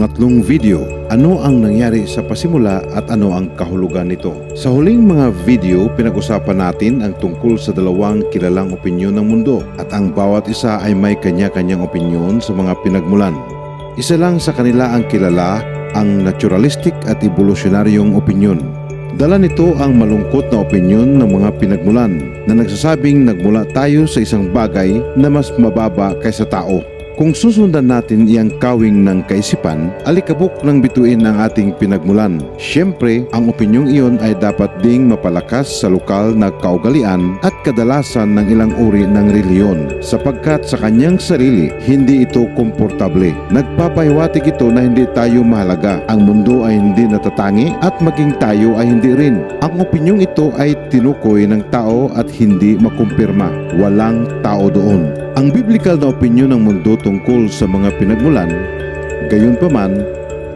pangatlong video, ano ang nangyari sa pasimula at ano ang kahulugan nito. Sa huling mga video, pinag-usapan natin ang tungkol sa dalawang kilalang opinyon ng mundo at ang bawat isa ay may kanya-kanyang opinyon sa mga pinagmulan. Isa lang sa kanila ang kilala, ang naturalistic at evolutionaryong opinyon. Dala nito ang malungkot na opinyon ng mga pinagmulan na nagsasabing nagmula tayo sa isang bagay na mas mababa kaysa tao. Kung susundan natin iyang kawing ng kaisipan, alikabok ng bituin ng ating pinagmulan. Siyempre, ang opinyong iyon ay dapat ding mapalakas sa lokal na kaugalian at kadalasan ng ilang uri ng reliyon sapagkat sa kanyang sarili, hindi ito komportable. Nagpapahiwatig ito na hindi tayo mahalaga, ang mundo ay hindi natatangi at maging tayo ay hindi rin. Ang opinyong ito ay tinukoy ng tao at hindi makumpirma. Walang tao doon. Ang biblical na opinyon ng mundo tungkol sa mga pinagmulan, gayunpaman,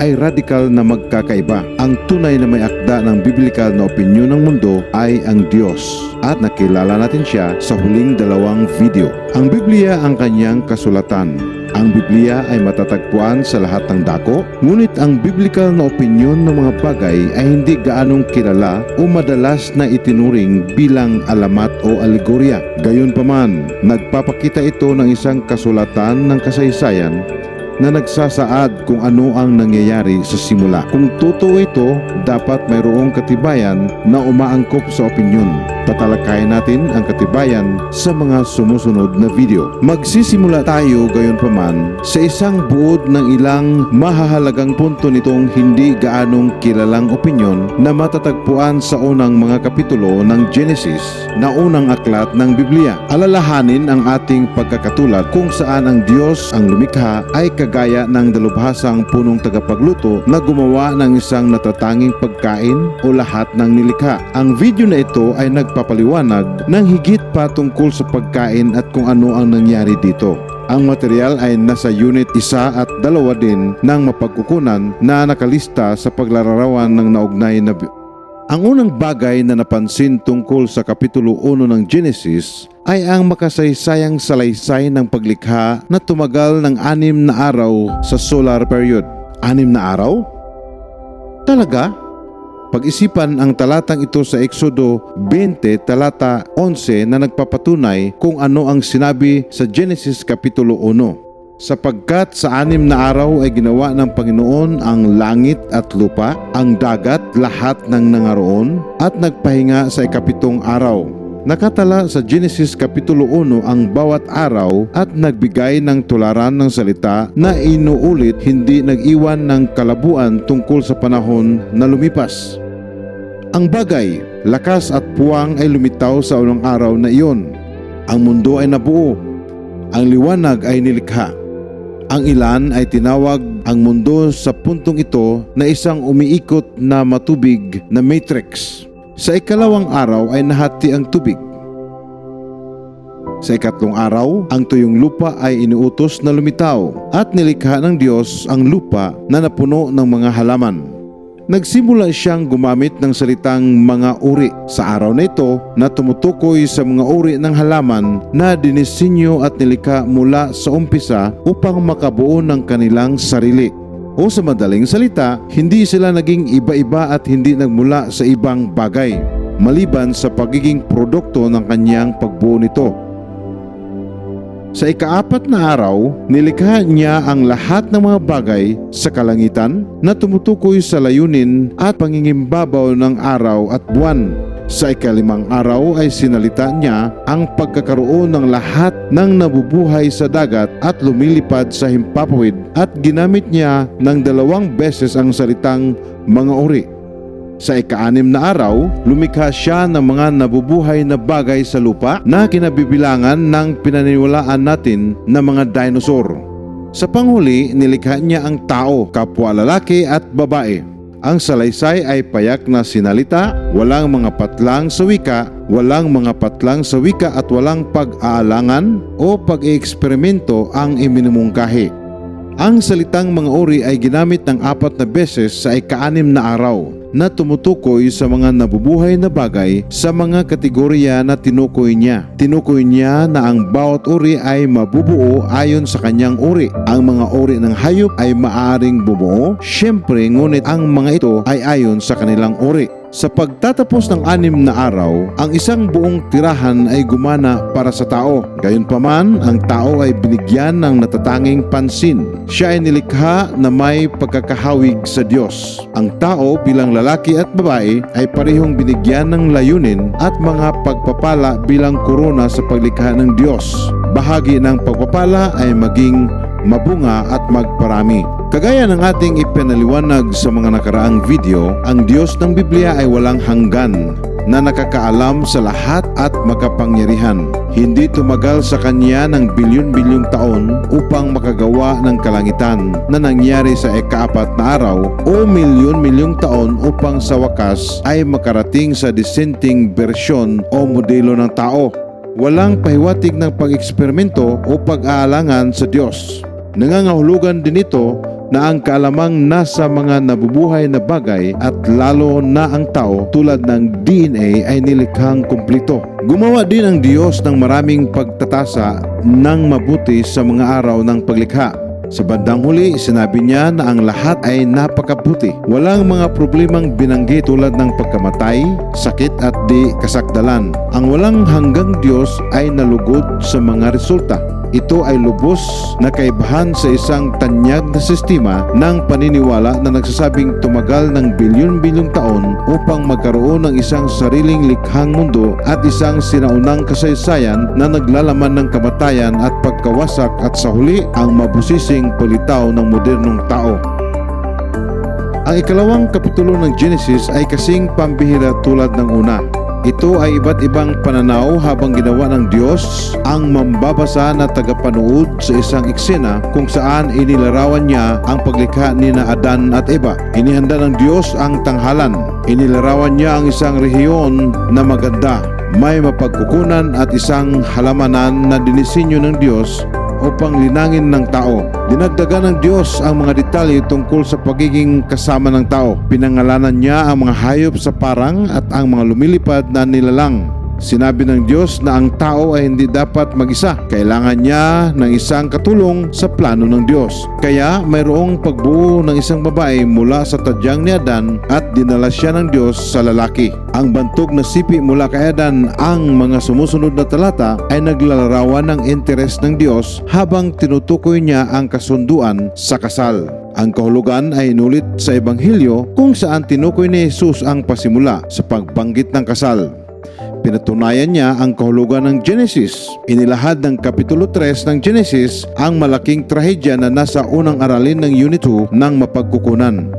ay radikal na magkakaiba. Ang tunay na may akda ng biblical na opinyon ng mundo ay ang Diyos at nakilala natin siya sa huling dalawang video. Ang Biblia ang kanyang kasulatan. Ang Biblia ay matatagpuan sa lahat ng dako, ngunit ang biblical na opinyon ng mga bagay ay hindi gaanong kilala o madalas na itinuring bilang alamat o alegorya. Gayunpaman, nagpapakita ito ng isang kasulatan ng kasaysayan na nagsasaad kung ano ang nangyayari sa simula. Kung totoo ito, dapat mayroong katibayan na umaangkop sa opinyon. Tatalakayin natin ang katibayan sa mga sumusunod na video. Magsisimula tayo gayunpaman sa isang buod ng ilang mahahalagang punto nitong hindi gaanong kilalang opinyon na matatagpuan sa unang mga kapitulo ng Genesis na unang aklat ng Biblia. Alalahanin ang ating pagkakatulad kung saan ang Diyos ang lumikha ay kagaya ng dalubhasang punong tagapagluto na gumawa ng isang natatanging pagkain o lahat ng nilikha. Ang video na ito ay nagpapaliwanag ng higit pa tungkol sa pagkain at kung ano ang nangyari dito. Ang material ay nasa unit 1 at 2 din ng mapagkukunan na nakalista sa paglalarawan ng naugnay na Ang unang bagay na napansin tungkol sa Kapitulo 1 ng Genesis ay ang makasaysayang salaysay ng paglikha na tumagal ng 6 na araw sa solar period. 6 na araw? Talaga? Pag-isipan ang talatang ito sa Exodo 20 talata 11 na nagpapatunay kung ano ang sinabi sa Genesis Kapitulo 1. Sapagkat sa 6 na araw ay ginawa ng Panginoon ang langit at lupa, ang dagat, lahat ng nangaroon, at nagpahinga sa ikapitong araw. Nakatala sa Genesis Kapitulo 1 ang bawat araw at nagbigay ng tularan ng salita na inuulit, hindi nag-iwan ng kalabuan tungkol sa panahon na lumipas. Ang bagay, lakas at puwang ay lumitaw sa unang araw na iyon. Ang mundo ay nabuo. Ang liwanag ay nilikha. Ang ilan ay tinawag ang mundo sa puntong ito na isang umiikot na matubig na matrix. Sa ikalawang araw ay nahati ang tubig. Sa ikatlong araw, ang tuyong lupa ay iniutos na lumitaw at nilikha ng Diyos ang lupa na napuno ng mga halaman. Nagsimula siyang gumamit ng salitang mga uri sa araw na ito na tumutukoy sa mga uri ng halaman na dinisenyo at nilikha mula sa umpisa upang makabuo ng kanilang sarili. O sa madaling salita, hindi sila naging iba-iba at hindi nagmula sa ibang bagay, maliban sa pagiging produkto ng kanyang pagbuo nito. Sa ika-4 na araw, nilikha niya ang lahat ng mga bagay sa kalangitan na tumutukoy sa layunin at pangingimbabaw ng araw at buwan. Sa ika-5 araw ay sinalita niya ang pagkakaroon ng lahat ng nabubuhay sa dagat at lumilipad sa himpapawid at ginamit niya ng 2 beses ang salitang mga uri. Sa ika-6 na araw, lumikha siya ng mga nabubuhay na bagay sa lupa na kinabibilangan ng pinaniniwalaan natin na mga dinosaur. Sa panghuli, nilikha niya ang tao, kapwa lalaki at babae. Ang salaysay ay payak na sinalita, walang mga patlang sa wika, at walang pag-aalangan o pag-eeksperimento ang iminumungkahi. Ang salitang mga uri ay ginamit ng 4 na beses sa ika-6 na araw na tumutukoy sa mga nabubuhay na bagay sa mga kategorya na tinukoy niya. Tinukoy niya na ang bawat uri ay mabubuo ayon sa kanyang uri. Ang mga uri ng hayop ay maaaring bumuo, syempre, ngunit ang mga ito ay ayon sa kanilang uri. Sa pagtatapos ng 6 na araw, ang isang buong tirahan ay gumana para sa tao. Gayunpaman, ang tao ay binigyan ng natatanging pansin. Siya ay nilikha na may pagkakahawig sa Diyos. Ang tao bilang lalaki at babae ay parehong binigyan ng layunin at mga pagpapala bilang korona sa paglikha ng Diyos. Bahagi ng pagpapala ay maging mabunga at magparami. Kagaya ng ating ipinaliwanag sa mga nakaraang video, ang Diyos ng Biblia ay walang hanggan na nakakaalam sa lahat at makapangyarihan. Hindi tumagal sa Kanya ng bilyon-bilyong taon upang makagawa ng kalangitan na nangyari sa ika-4 na araw o milyon-milyong taon upang sa wakas ay makarating sa dissenting bersyon o modelo ng tao. Walang pahiwatig ng pag-eksperimento o pag-aalangan sa Diyos. Nangangahulugan din ito na ang kaalamang nasa mga nabubuhay na bagay at lalo na ang tao tulad ng DNA ay nilikhang kumpleto. Gumawa din ang Diyos ng maraming pagtatasa ng mabuti sa mga araw ng paglikha. Sa bandang huli, sinabi niya na ang lahat ay napakabuti. Walang mga problemang binanggit tulad ng pagkamatay, sakit at di kasakdalan. Ang walang hanggang Diyos ay nalugod sa mga resulta. Ito ay lubos na kaibahan sa isang tanyag na sistema ng paniniwala na nagsasabing tumagal ng bilyon-bilyong taon upang magkaroon ng isang sariling likhang mundo at isang sinaunang kasaysayan na naglalaman ng kamatayan at pagkawasak at sa huli ang mabusising palitaw ng modernong tao. Ang ikalawang kapitulo ng Genesis ay kasing pambihira tulad ng una. Ito ay iba't ibang pananaw habang ginawa ng Diyos ang mambabasa na tagapanood sa isang eksena kung saan inilarawan niya ang paglikha ni na Adan at Eva. Inihanda ng Diyos ang tanghalan. Inilarawan niya ang isang rehiyon na maganda, may mapagkukunan at isang halamanan na dinisenyo ng Diyos upang linangin ng tao. Dinagdagan ng Diyos ang mga detalye tungkol sa pagiging kasama ng tao. Pinangalanan niya ang mga hayop sa parang at ang mga lumilipad na nilalang. Sinabi ng Diyos na ang tao ay hindi dapat mag-isa. Kailangan niya ng isang katulong sa plano ng Diyos. Kaya mayroong pagbuo ng isang babae mula sa tadyang ni Adan at dinala siya ng Diyos sa lalaki. Ang bantog na sipi mula kay Adan, ang mga sumusunod na talata ay naglalarawan ng interes ng Diyos habang tinutukoy niya ang kasunduan sa kasal. Ang kahulugan ay inulit sa Ebanghelyo kung saan tinukoy ni Jesus ang pasimula sa pagbanggit ng kasal. Pinatunayan niya ang kahulugan ng Genesis. Inilahad ng Kapitulo 3 ng Genesis ang malaking trahedya na nasa unang aralin ng Unit 2 ng mapagkukunan.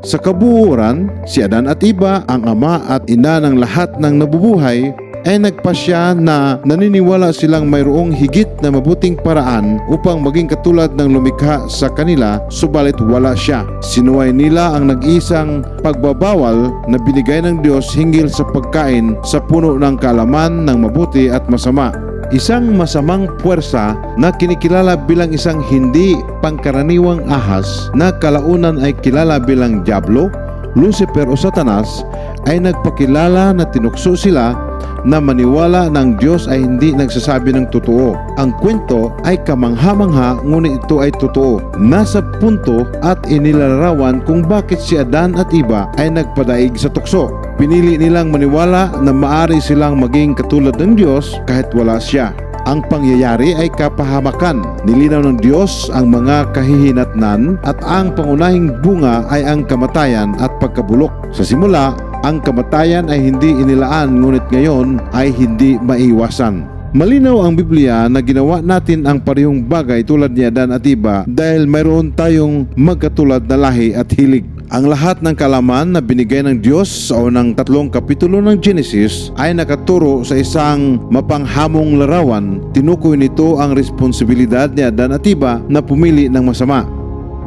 Sa kabuuran, si Adan at Eva, ang ama at ina ng lahat ng nabubuhay, ay nagpasya na naniniwala silang mayroong higit na mabuting paraan upang maging katulad ng lumikha sa kanila, subalit wala siya. Sinuway nila ang nag-isang pagbabawal na binigay ng Diyos hinggil sa pagkain sa puno ng kaalaman ng mabuti at masama. Isang masamang puwersa na kinikilala bilang isang hindi pangkaraniwang ahas na kalaunan ay kilala bilang Diablo, Lucifer o Satanas, ay nagpakilala na tinukso sila na maniwala ng Diyos ay hindi nagsasabi ng totoo. Ang kwento ay kamangha-mangha ngunit ito ay totoo. Nasa punto at inilalarawan kung bakit si Adan at Eva ay nagpadaig sa tukso. Pinili nilang maniwala na maari silang maging katulad ng Diyos kahit wala siya. Ang pangyayari ay kapahamakan. Nilinaw ng Diyos ang mga kahihinatnan at ang pangunahing bunga ay ang kamatayan at pagkabulok. Sa simula, ang kamatayan ay hindi inilaan ngunit ngayon ay hindi maiwasan. Malinaw ang Biblia na ginawa natin ang parehong bagay tulad ni Adan at Eva dahil mayroon tayong magkatulad na lahi at hilig. Ang lahat ng kaalaman na binigay ng Diyos sa unang 3 kapitulo ng Genesis ay nakaturo sa isang mapanghamong larawan. Tinukoy nito ang responsibilidad ni Adan at Eva na pumili ng masama.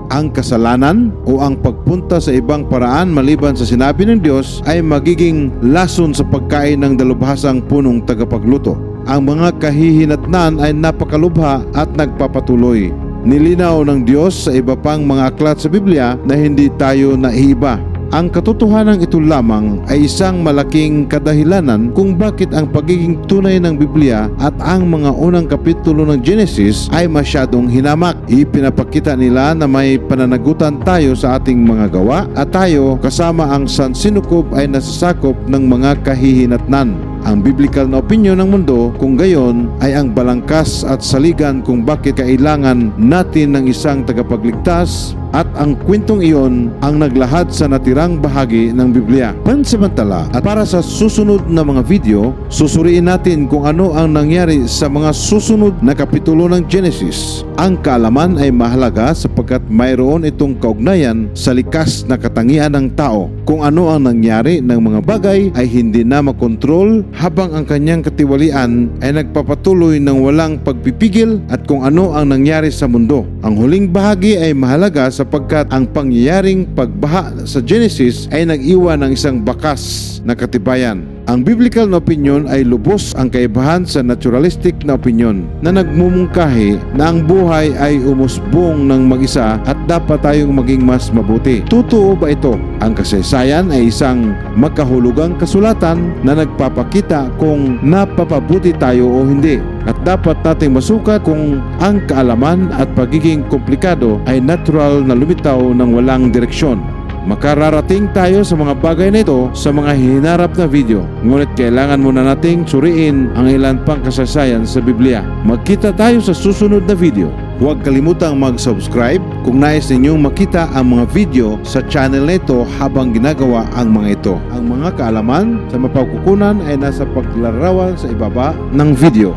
Ang kasalanan o ang pagpunta sa ibang paraan maliban sa sinabi ng Diyos ay magiging lason sa pagkain ng dalubhasang punong tagapagluto. Ang mga kahihinatnan ay napakalubha at nagpapatuloy. Nilinaw ng Diyos sa iba pang mga aklat sa Biblia na hindi tayo naiiba. Ang katotohanan ito lamang ay isang malaking kadahilanan kung bakit ang pagiging tunay ng Biblia at ang mga unang kapitulo ng Genesis ay masyadong hinamak. Ipinapakita nila na may pananagutan tayo sa ating mga gawa at tayo kasama ang sansinukob ay nasasakop ng mga kahihinatnan. Ang biblical na opinyon ng mundo kung gayon ay ang balangkas at saligan kung bakit kailangan natin ng isang tagapagligtas, at ang kwentong iyon ang naglahad sa natirang bahagi ng Biblia. Pansamantala, at para sa susunod na mga video, susuriin natin kung ano ang nangyari sa mga susunod na kapitulo ng Genesis. Ang kaalaman ay mahalaga sapagkat mayroon itong kaugnayan sa likas na katangian ng tao. Kung ano ang nangyari ng mga bagay ay hindi na makontrol habang ang kanyang katiwalian ay nagpapatuloy ng walang pagpipigil, at kung ano ang nangyari sa mundo. Ang huling bahagi ay mahalaga sapagkat ang pangyayaring pagbaha sa Genesis ay nag-iwan ng isang bakas na katibayan. Ang biblical na opinyon ay lubos ang kaibahan sa naturalistic na opinyon na nagmumungkahi na ang buhay ay umusbong ng mag-isa at dapat tayong maging mas mabuti. Totoo ba ito? Ang kasaysayan ay isang makahulugang kasulatan na nagpapakita kung napapabuti tayo o hindi, at dapat nating masukat kung ang kaalaman at pagiging komplikado ay natural na lumitaw ng walang direksyon. Makararating tayo sa mga bagay na ito sa mga hinarap na video. Ngunit kailangan muna nating suriin ang ilan pang kasaysayan sa Biblia. Magkita tayo sa susunod na video. Huwag kalimutang mag-subscribe kung nais ninyong makita ang mga video sa channel na ito habang ginagawa ang mga ito. Ang mga kaalaman sa mapagkukunan ay nasa paglalarawan sa ibaba ng video.